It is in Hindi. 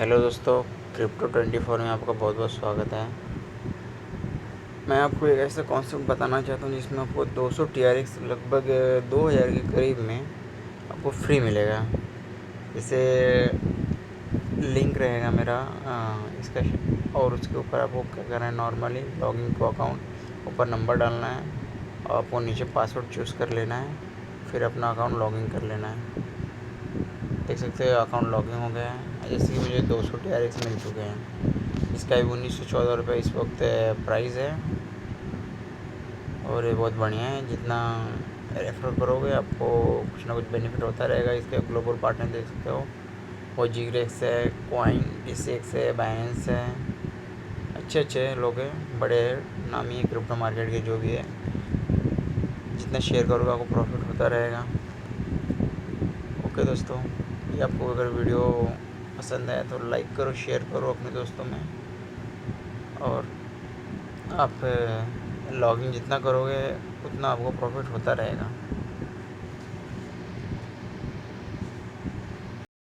हेलो दोस्तों, क्रिप्टो 24 में आपका बहुत बहुत स्वागत है। मैं आपको एक ऐसा कॉन्सेप्ट बताना चाहता हूँ जिसमें आपको 200 TRX लगभग 2000 के करीब में आपको फ्री मिलेगा। जैसे लिंक रहेगा मेरा इसका और उसके ऊपर आपको क्या करना है, नॉर्मली लॉगिन टू अकाउंट ऊपर नंबर डालना है और आपको नीचे पासवर्ड चूज़ कर लेना है, फिर अपना अकाउंट लॉगिन कर लेना है। देख सकते हो अकाउंट लॉगिन हो गया है। जैसे कि मुझे 200 TRX मिल चुके हैं। इसका भी 1914 रुपये इस वक्त प्राइस है और ये बहुत बढ़िया है। जितना रेफर करोगे आपको कुछ ना कुछ बेनिफिट होता रहेगा। इसके ग्लोबल पार्टनर देख सकते हो, वो जीग्रेक्स है, कॉइन डिसेक्स है, बाइनेंस है, अच्छे अच्छे लोग हैं, बड़े नामी है क्रिप्टो मार्केट के जो भी है। जितना शेयर करोगे आपको प्रॉफिट होता रहेगा। ओके दोस्तों, ये आपको अगर वीडियो पसंद है तो लाइक करो, शेयर करो अपने दोस्तों में। और आप लॉगिन जितना करोगे उतना आपको प्रॉफिट होता रहेगा।